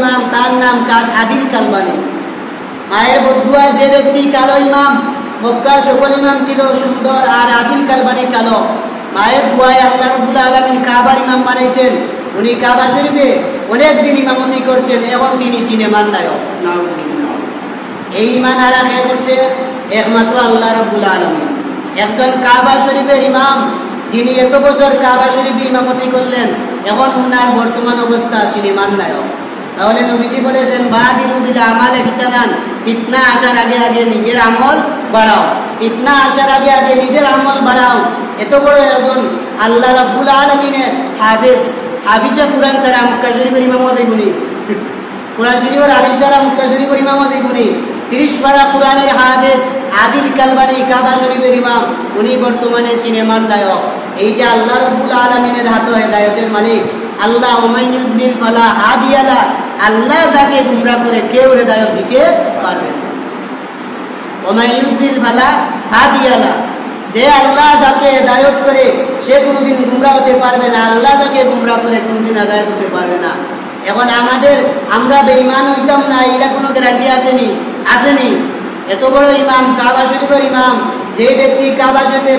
ইমাম, তার নাম আদিল কালবানি। মায়ের বদুয়া যে ব্যক্তি কালো ইমাম, মক্কার সকল ইমাম ছিল সুন্দর আর আদিল কালবানি কালো। মায়ের দুয়ায় আল্লাহ রাব্বুল আলামিন কাবার ইমাম বানাইছেন। উনি কাবা শরীফে অনেক দিন ইমামতি করছেন, এখন তিনি সিনেমার নায়ক। নাউজুবিল্লাহ। এই ইমান হারা কে করছে? একমাত্র আল্লাহ রাব্বুল আলামিন। একজন কাবা শরীফের ইমাম, যিনি এত বছর কাবা শরীফে ইমামতি করলেন, এখন উনার বর্তমান অবস্থা সিনেমার নায়ক। তাহলে নবীজি বলেছেন বাদিরু বিল আমালে ফিতনান, ফিতনা আসার আগে আগে নিজের আমল বাড়াও। ফিতনা আসার আগে আগে নিজের আমল বাড়াও। এত বড় একজন আল্লাহ রাব্বুল আলামিনের হাফিজে কুরআন ছাড়া মক্কা শরীফের ইমাম হইবনি। কুরআন শরীফের হাফিজ ছাড়া মক্কা শরীফের ইমাম হইবনি। 30 পারা কুরআনের হাফেজ আদিল কালবানি কাবা শরীফের ইমাম, উনি বর্তমানে সিনেমার নায়ক। এইটা আল্লাহ রাব্বুল আলামিনের হাতে হেদায়েতের মালিক আল্লাহ। ওমাইয়ুদ্দিল ফালা হাদিয়ালা, আল্লাহ যাকে গুমরাহ করে কেউ হেদায়েত দিতে পারবে না। ওমাইয়ুদ্দিল ফালা হাদিয়ালা, যে আল্লাহ যাকে হেদায়েত করে সে কোনোদিন গুমরাহ হতে পারবে না, আল্লাহ যাকে গুমরাহ করে কোনোদিন হেদায়েত হতে পারবে না। এখন আমরা বেঈমান হইতাম না, এটা কোনো গ্যারান্টি আসেনি। এত বড় ইমাম, কাবা শরীফের ইমাম, যে ব্যক্তি কাবা শরীফে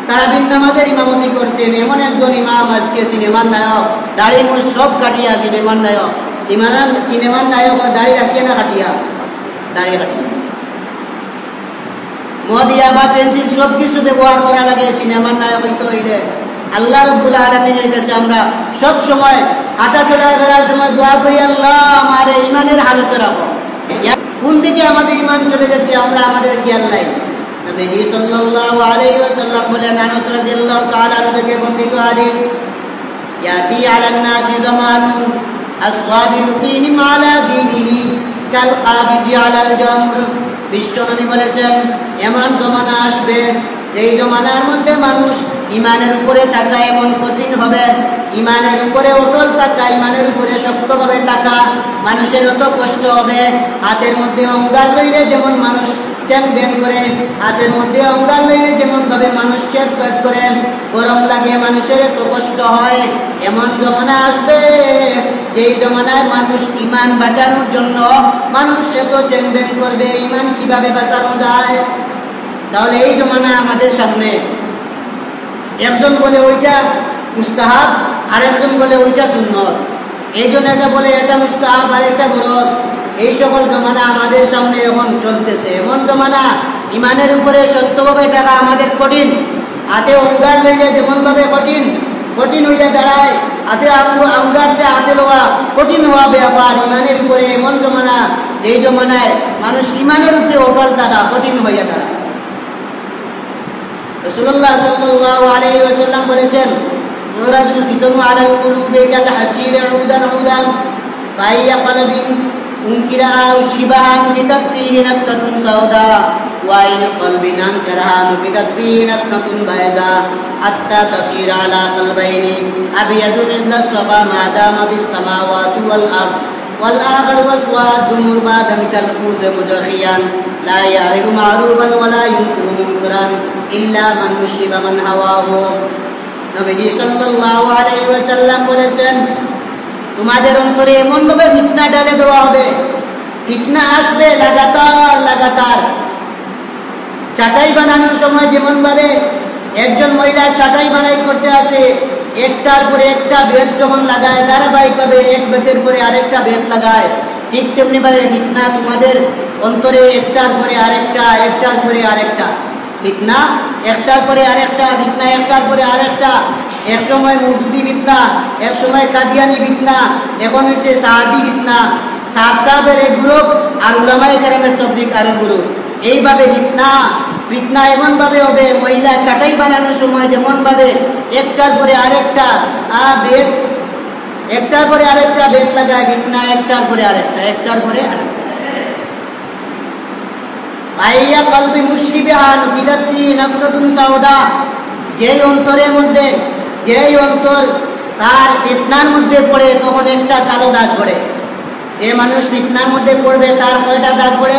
তারাবিন নামাজের ইমামতি করছেন, এমন একজন ইমাম আজকে সিনেমার নায়ক। দাড়ি মুছ সব কাটিয়া সিনেমার নায়ক। সিনেমার নায়ক দাড়ি রাখিয়া না কাটিয়া? দাড়ি কাটিয়া। মদিয়া বা পেন্সিল সব কিছু ব্যবহার করা লাগে সিনেমার নায়ক হইতে হইলে। আল্লাহ রাব্বুল আলামিনের কাছে আমরা সব সময় হাঁটা চলা বেড়ার সময় দোয়া করি, আল্লাহ আমার ইমানের হালতে রাখো। কোন দিকে আমাদের ইমান চলে যাচ্ছে আমরা আমাদের খেয়াল নাই। নবী সাল্লাল্লাহু আলাইহি ওয়াসাল্লাম বলেন, আনাস রাদিয়াল্লাহু তাআলা থেকে বর্ণিত হাদিস, ইয়াতি আলান নাসি জামানুন আস-সাবিরু ফীহিম আলা দীনিহি কাল কাবিজি আলাল জামর। বিশ্বনবী বলেছেন, এমন জমানা আসবে যেই জমানার মধ্যে মানুষ ইমানের উপরে টাকা এমন কঠিন হবে, ইমানের উপরে অটল থাকা, ইমানের উপরে শক্তভাবে থাকা মানুষের অত কষ্ট হবে। হাতের মধ্যে অঙ্গার লইলে যেমন মানুষ চ্যাং ব্যাং করে, হাতের মধ্যে অঙ্গার লইলে যেমন ভাবে মানুষ চেক প্যাক করে, গরম লাগে, মানুষের এত কষ্ট হয়। এমন জমানা আসবে যেই জমানায় মানুষ ইমান বাঁচানোর জন্য মানুষ এত চ্যাং ব্যাং করবে, ইমান কিভাবে বাঁচানো যায়। তাহলে এই জমানা আমাদের সামনে। একজন বলে ওইটা মুস্তাহাব, আর একজন বলে ওইটা সুন্নত। এই জন্য এটা বলে এটা মুস্তাহাব আর একটা ফরজ। এই সকল জমানা আমাদের সামনে এখন চলতেছে। এমন জমানা ইমানের উপরে সত্যভাবে টাকা আমাদের কঠিন। হাতে অঙ্গার লইলে যেমন ভাবে কঠিন হইয়া দাঁড়ায়, হাতে অঙ্গারটা হাতে লওয়া কঠিন হওয়া ব্যাপার ইমানের উপরে। এমন জমানা যেই জমানায় মানুষ ইমানের উপরে অটল থাকা কঠিন হইয়া দাঁড়ায়। রাসূলুল্লাহ সাল্লাল্লাহু আলাইহি ওয়াসাল্লাম বলেছেন, মুরাজুল ফিতনু আলাল কুলুবি কাল হাসির উদান উদান ফাইয়া কলবিন উনকিরা উশরিবাহা নুবিতাত ফীহি নাকতাতুন সাওদা ওয়া আইয়ু কলবিন আনকারাহা নুবিতাত ফীহি নাকতাতুন বাইদা হাত্তা তাসিরা আলা কলবাইনি আবিয়াদু মিথলা সাবা মা দামা বিস সামাওয়াতি ওয়াল আরদ ওয়াল আখর ওয়াসওয়াদু মুরবাদান কাল কুজ মুজাখিয়ান লা ইয়ারিফু মারুফান ওয়া লা ইনকিরু মুনকারান ইল্লা মান উশরিবা মান হাওয়াহু। নবী সাল্লাল্লাহু আলাইহি ওয়াসাল্লাম বলেছেন, তোমাদের অন্তরে এমন ভাবে ফিতনা ঢেলে দেওয়া হবে, ফিতনা আসবে লাগাতার। চাটাই বানানোর সময় যেমন ভাবে একজন মহিলা চাটাই বানাই করতে আসে, একটার পরে একটা বেত যখন লাগায়, ধারাবাহিকভাবে এক বেতের পরে আরেকটা বেত লাগায়, ঠিক তেমনি ভাবে ফিতনা তোমাদের অন্তরে একটার পরে আরেকটা, একটার পরে আরেকটা ফিতনা, একটার পরে আরেকটা ফিতনা, একটার পরে আরেকটা। এক সময় মওদুদি ফিতনা, এক সময় কাদিয়ানি ফিতনা, এখন হচ্ছে সাহাদি ফিতনা। সাহাবের এক গ্রুপ আর উলামায়ে কেরামের তাবলীগ আরেক গ্রুপ। এইভাবে ফিতনা এমন ভাবে হবে, মহিলা চাটাই বানানোর সময় যেমন ভাবে একটার পরে আরেকটা বেত, একটার পরে আরেকটা বেত লাগায়, ফিতনা একটার পরে আরেকটা, একটার পরে আরেকটা। আইয়া কলবি মুশরিবাহা নুবিতাত ফীহি নাকতাতুন সাওদা, যেই অন্তরের মধ্যে, যেই অন্তর তার ফিতনার মধ্যে পড়ে তখন একটা কালো দাগ পড়ে। যে মানুষ ফিতনার মধ্যে পড়বে তার কয়টা দাগ পড়ে?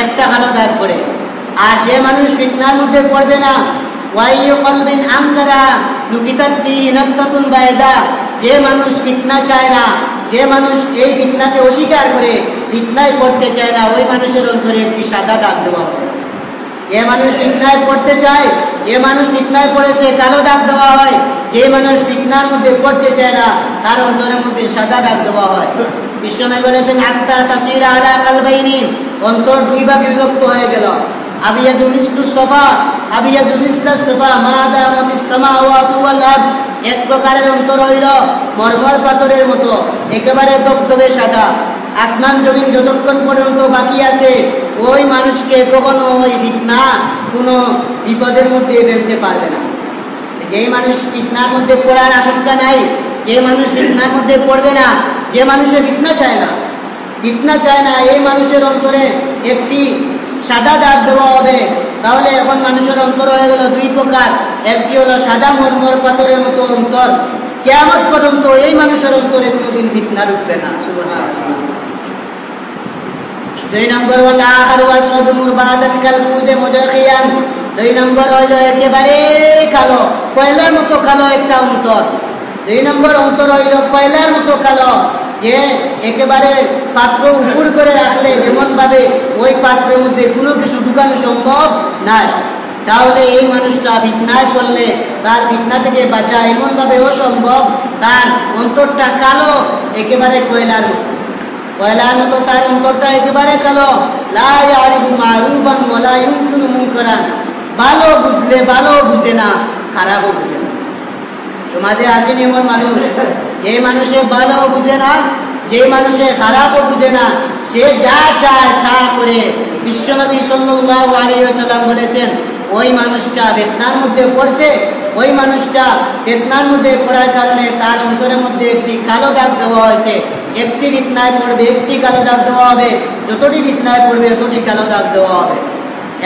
একটা কালো দাগ পড়ে। আর যে মানুষ ফিতনার মধ্যে পড়বে না, ওয়াইয়ু কলবিন আনকারাহা নুবিতাত ফীহি নাকতাতুন বাইদা, যে মানুষ ফিতনা চায় না, যে মানুষ এই ফিতনাকে অস্বীকার করে, ফিতনায় পড়তে চায় না, ওই মানুষের অন্তরে একটি সাদা দাগ দেওয়া হয়। যে মানুষ ফিতনায় পড়তে চায়, যে মানুষ ফিতনায় পড়েছে, কালো দাগ দেওয়া হয়। যে মানুষ ফিতনার মধ্যে পড়তে চায় না, তার অন্তরের মধ্যে সাদা দাগ দেওয়া হয়। বিশ্বনবী বলেছেন, আত্মা তাসিরা আলা কালবাইনি, অন্তর দুই ভাগে বিভক্ত হয়ে গেল। আবিয়াজু মিসলুস সফা, আবিয়াজু মিসলাস সফা মা দামাতিস সামাওয়াতু ওয়াল আরদ, এক প্রকারের অন্তর হইল মরমর পাথরের মতো, একেবারে দবদবে সাদা। আসমান জমিন যতক্ষণ পর্যন্ত বাকি আছে, ওই মানুষকে কখনো ওই ফিতনা কোনো বিপদের মধ্যে ফেলতে পারবে না। যেই মানুষ ফিতনার মধ্যে পড়ার আশঙ্কা নাই, যে মানুষ ফিতনার মধ্যে পড়বে না, যে মানুষের ফিতনা চায় না, ফিতনা চায় না, এই মানুষের অন্তরে একটি সাদা দাগ দেওয়া হবে। তাহলে এখন মানুষের অন্তর হয়ে গেল দুই প্রকার, একটি হলো সাদা মরমর পাথরের মতো অন্তর, কিয়ামত পর্যন্ত এই মানুষের অন্তরে কোনোদিন ফিতনা ঢুকবে না। সুবহানাল্লাহ। দুই নম্বর হলো আহারু আসওয়াদু মুরবাদান কালকুদে মুজাখিয়ান, দুই নম্বর হইল একেবারে কালো, কয়লার মতো কালো একটা অন্তর। দুই নম্বর অন্তর হইল কয়লার মতো কালো, যে একেবারে পাত্র উপর করে রাখলে যেমন ভাবে ওই পাত্রের মধ্যে কোনো কিছু ঢুকানো সম্ভব নয়। তাহলে এই মানুষটা ফিতনায় পড়লে তার ফিতনা থেকে বাঁচা এমন ভাবে অসম্ভব। তার অন্তরটা কালো, একেবারে কয়লার মতো, কয়লার মতো তার অন্তরটা একেবারে কালো। লা ইয়ারিফু মারুফান ওয়ালা ইউনকিরু মুনকারান, ভালো বুঝলে ভালো বুঝে না, খারাপও বুঝে না। সমাজে আসেন এমন মানুষ, যে মানুষে ভালো বুঝে না, যে মানুষে খারাপও বুঝে না, সে যা চায় তা করে। বিশ্বনবী সাল্লাল্লাহু আলাইহি ওয়াসাল্লাম বলেছেন, ওই মানুষটা ফিতনার মধ্যে পড়ছে, ওই মানুষটা ফিতনার মধ্যে পড়ার কারণে তার অন্তরের মধ্যে একটি কালো দাগ দেওয়া হয়েছে। একটি ফিতনায় পড়বে, একটি কালো দাগ দেওয়া হবে, যতটি ফিতনায় পড়বে ততটি কালো দাগ দেওয়া হবে।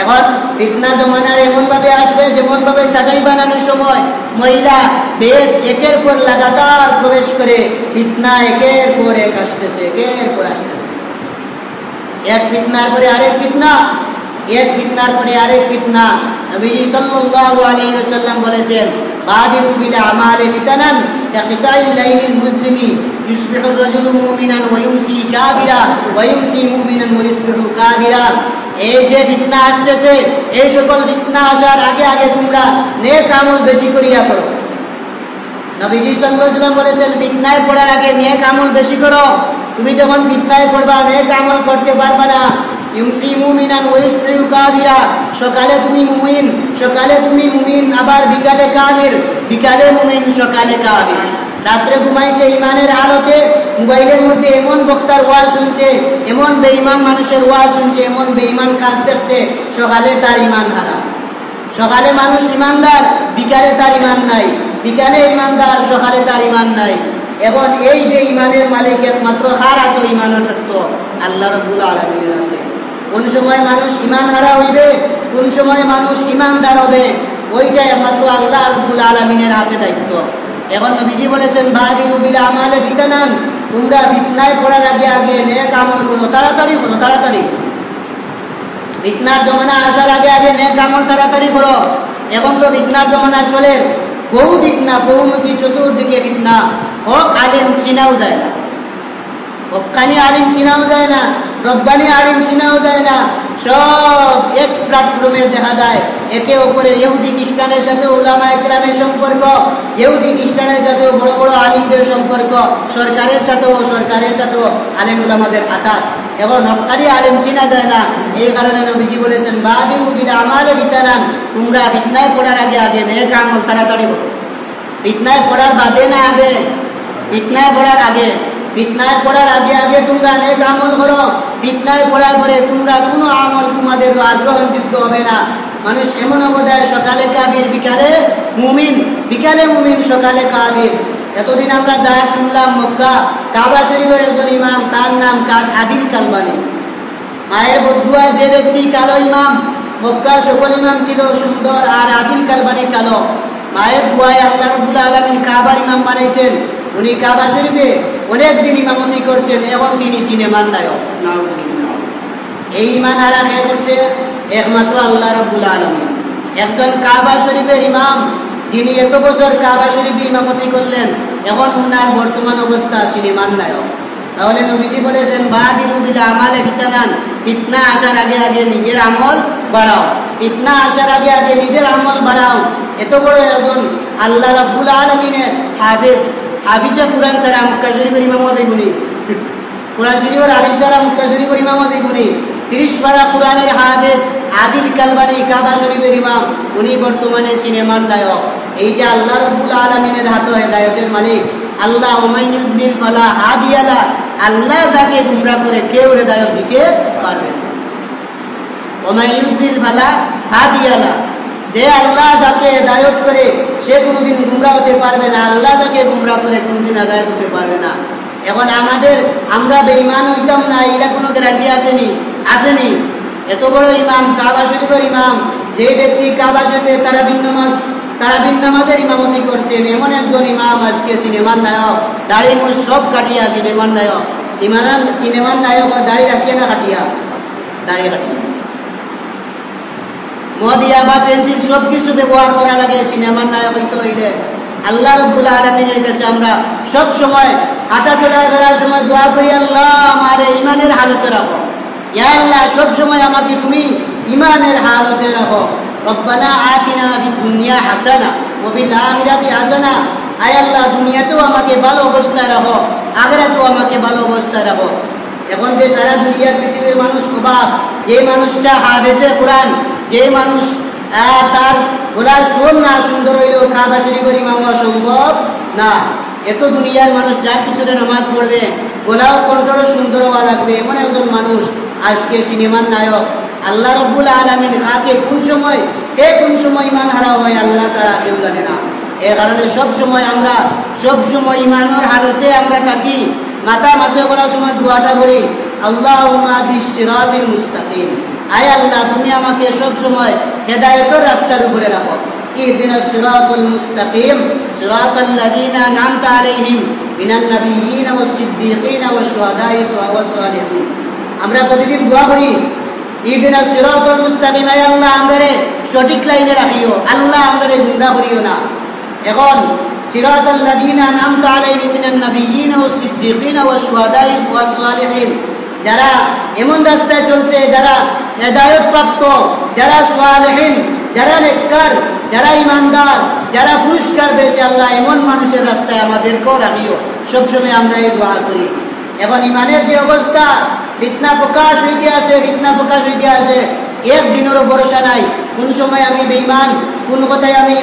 এখন ফিতনা জমানার এমন ভাবে আসবে, যেমন ভাবে চাটাই বানানোর সময় মহিলা বেদ একের পর লাগাতার প্রবেশ করে ফিতনা একের পর এক আসতেছে, একের পর আসতেছে। এক ফিতনার পরে আরেক ফিতনা, এক ফিতনার পরে আরেক ফিতনা। নবীজি সাল্লাল্লাহু আলাইহি ওয়াসাল্লাম বলেছেন, বাদিরু বিল আমালি ফিতানান কাকিতাইল লাইলিল মুসলিমি ইউসবিহুর রাজুলু মুমিনান ওয়া ইউমসি কাফিরা ওয়া ইউমসি মুমিনান ওয়া ইউসবিহু কাফিরা। এই যে ফিতনা আসতেছে, এই সকল ফিতনা আসার আগে আগে তোমরা নেক আমল বেশি করিয়া করো। নবীজি সাল্লাল্লাহু আলাইহি ওয়াসাল্লাম বলেছেন, ফিতনায় পড়ার আগে নেক আমল বেশি করো। তুমি যখন ফিতনায় পড়বা, নেক আমল করতে পারবা না। ইউমসি মুমিনান ওয়া ইউসবিহু কাফিরা, সকালে তুমি মুমিন, সকালে তুমি মুমিন, আবার বিকালে কাফির, বিকালে মুমিন, সকালে কাফির। রাত্রে ঘুমাইছে ইমানের হালতে, মোবাইলের মধ্যে এমন বক্তার ওয়াজ শুনছে, এমন বেঈমান মানুষের ওয়াজ শুনছে, এমন বেঈমান কাজ দেখছে, সকালে তার ইমান হারাম। সকালে মানুষ ইমানদার, বিকালে তার ইমান নাই, বিকালে ইমানদার, সকালে তার ইমান নাই। এখন এই যে ইমানের মালিক একমাত্র হারাত ইমানের তত্ত্ব আল্লাহ রাব্বুল আলামিনের হাতে। কোন সময় মানুষ ইমান হারা হইবে, কোন সময় মানুষ ইমানদার হবে, ওইটা একমাত্র আল্লাহ রাব্বুল আলামিনের হাতে দায়িত্ব। এখন নবীজি বলেছেন, বাদিরু বিল আমালি ফিতানান, তোমরা ফিতনায় পড়ার আগে আগে নেক আমল করো, তাড়াতাড়ি করো, তাড়াতাড়ি। ফিতনার জমানা আসার আগে আগে নেক আমল তাড়াতাড়ি করো। এখন তো ফিতনার জমানা চলে, বহু ফিতনা, বহুমুখী, চতুর্দিকে ফিতনা। হক আলিম চিনাও যায় না, হক্কানি আলিম চিনাও যায় না, রব্বানি আলিম চিনাও যায় না। সব এক প্ল্যাটফর্মে দেখা যায়, একে অপরের ইহুদি খ্রিস্টানের সাথে উলামা একরামের সম্পর্ক, ইহুদি খ্রিস্টানের সাথে বড় বড় আলিমদের সম্পর্ক, সরকারের সাথেও আলিম উলামাদের আতাত। এখন হক্কানি আলিম চিনা যায় না। এই কারণে নবীজি বলেছেন, বাদিরু বিল আমালি ফিতানান, তোমরা ফিতনায় পড়ার আগে আগে নেক আমল তাড়াতাড়ি করো। ফিতনায় পড়ার বাদে না, আগে ফিতনায় পড়ার আগে, ফিতনায় পড়ার আগে আগে তোমরা নেক আমল করো। ফিতনায় পড়ার পরে তোমরা কোনো আমল তোমাদের আর গ্রহণযোগ্য হবে না। মানুষ এমন অবদায়, সকালে কাফির, বিকালে মুমিন, বিকালে মুমিন, সকালে কাফির। এতদিন আমরা যা শুনলাম, মক্কা কাবা শরীফের একজন ইমাম, তার নাম আদিল কালবানি। মায়ের বদুয়ায় যে ব্যক্তি কালো ইমাম, মক্কার সকল ইমাম ছিল সুন্দর, আর আদিল কালবানি কালো। মায়ের দুয়ায় আল্লাহ রাব্বুল আলামিন কাবার ইমাম বানাইছেন। উনি কাবা শরীফে অনেকদিন ইমামতি করছেন, এখন তিনি সিনেমার নায়ক। নাউযুবিল্লাহ। এই ইমান হারা কে করছে? একমাত্র আল্লাহ রাব্বুল আলামিন। একজন কাবা শরীফের ইমাম, যিনি এত বছর কাবা শরীফে ইমামতি করলেন, এখন উনার বর্তমান অবস্থা সিনেমার নায়ক। তাহলে নবীজি বলেছেন বাদিরু বিল আমালে ফিতানান, ফিতনা আসার আগে আগে নিজের আমল বাড়াও, ফিতনা আসার আগে আগে নিজের আমল বাড়াও। এত বড় একজন আল্লাহ রাব্বুল আলামিনের হাফিজে কুরআন ছাড়া মক্কা শরীফের ইমাম হইবনি, কুরআন শরীফের হাফিজ ছাড়া মক্কা শরীফের ইমাম হইবনি। 30 পারা কুরআনের হাফেজ আদিল কালবানি কাবা শরীফের ইমাম, উনি বর্তমানে সিনেমার নায়ক। এইটা আল্লাহ রাব্বুল আলামিনের হাতে হেদায়েতের মালিক আল্লাহ। উমাইয়ুদ্দিল ফালা হাদিয়ালা, আল্লাহ যাকে গুমরা করে কেউ হেদায়েত দিতে পারবে না। উমাইয়ুদ্দিল ফালা হাদিয়ালা, যে আল্লাহ যাকে হেদায়েত করে সে কোনোদিন গুমরা হতে পারবে না, আল্লাহ যাকে গুমরা করে কোনোদিন হেদায়েত হতে পারবে না। এখন আমরা বেঈমান হইতাম না, এটা কোনো গ্যারান্টি আসেনি। এত বড় ইমাম, কাবা শরীফের ইমাম, যে ব্যক্তি কাবা শরীফে তারাবিন নামাজের ইমামতি করছেন, এমন একজন ইমাম আজকে সিনেমার নায়ক, দাড়ি মুছ সব কাটিয়া সিনেমার নায়ক। সিনেমার নায়ক দাড়ি রাখিয়া না কাটিয়া? দাড়ি কাটিয়া। মদিয়া বা পেন্সিল সব কিছু ব্যবহার করা লাগে সিনেমার নায়ক হইতে হইলে। আল্লাহ রাব্বুল আলামিনের কাছে আমরা সব সময় হাঁটা চলা করার সময় দোয়া করি, আল্লাহ আমার ইমানের হালতে রাখো, ইয়া আল্লাহ সব সময় আমাকে তুমি ইমানের হালতে রাখো। রব্বানা আতিনা ফিদ দুনিয়া হাসানা ওয়া ফিল আখিরাতি হাসানা, আয় আল্লাহ দুনিয়াতেও আমাকে ভালো অবস্থায় রাখো, আখিরাতেও আমাকে ভালো অবস্থায় রাখো। এখন যে সারা দুনিয়ার পৃথিবীর মানুষ অবাক, যে মানুষটা হাফেজে কোরআন, যে মানুষ তার গলার সুর না সুন্দর হইলেও কাবা শরীফের ইমাম হওয়া সম্ভব না। এত দুনিয়ার মানুষ যার পিছনে নামাজ পড়বে, গলাও কণ্ঠও সুন্দর হওয়া লাগবে, এমন একজন মানুষ আজকে সিনেমার নায়ক। আল্লাহ রাব্বুল আলামিন কাকে কোন সময় ইমান হারা হয় আল্লাহ ছাড়া কেউ জানে না। এর কারণে সব সময় ইমানের হালতে আমরা থাকি। মাথা মাসে করার সময় দোয়াটা করি, আল্লাহুম্মা হাদিস সিরাতিল মুস্তাকিম, আয় আল্লাহ তুমি আমাকে সব সময় হেদায়েতের রাস্তার উপরে রাখো। ইহদিনাস সিরাতাল মুস্তাকিম সিরাতাল্লাযীনা আন'আমতা আলাইহিম মিনান নাবিয়্যিনা ওয়াস সিদ্দীকিনা ওয়াশ শুহাদাই ওয়াস সালিহিন। আমরা প্রতিদিন দোয়া করি, ইহদিনাস সিরাতাল মুস্তাকিম, আয় আল্লাহ আমরারে সঠিক লাইনে রাখিও, আল্লাহ আমরারে গুমরাহ করিও না। এখন সিরাতাল্লাযীনা আন'আমতা আলাইহিম মিনান নাবিয়্যিনা ওয়াস সিদ্দীকিনা ওয়াশ শুহাদাই ওয়াস সালিহিন, যারা এমন রাস্তায় চলছে, যারা হেদায়েত প্রাপ্ত, যারা সালেহিন, যারা নেককার, যারা ইমানদার, যারা পুরস্কার পেয়েছে, আল্লাহ এমন মানুষের রাস্তায় আমাদেরকেও রাখিও। সবসময় আমরা এই দোয়া করি। এখন ইমানের যে অবস্থা, ফিতনা প্রকাশ হইতে আসে, একদিনেরও ভরসা নাই। কোন সময় আমি বেঈমান, কোন কথায় আমি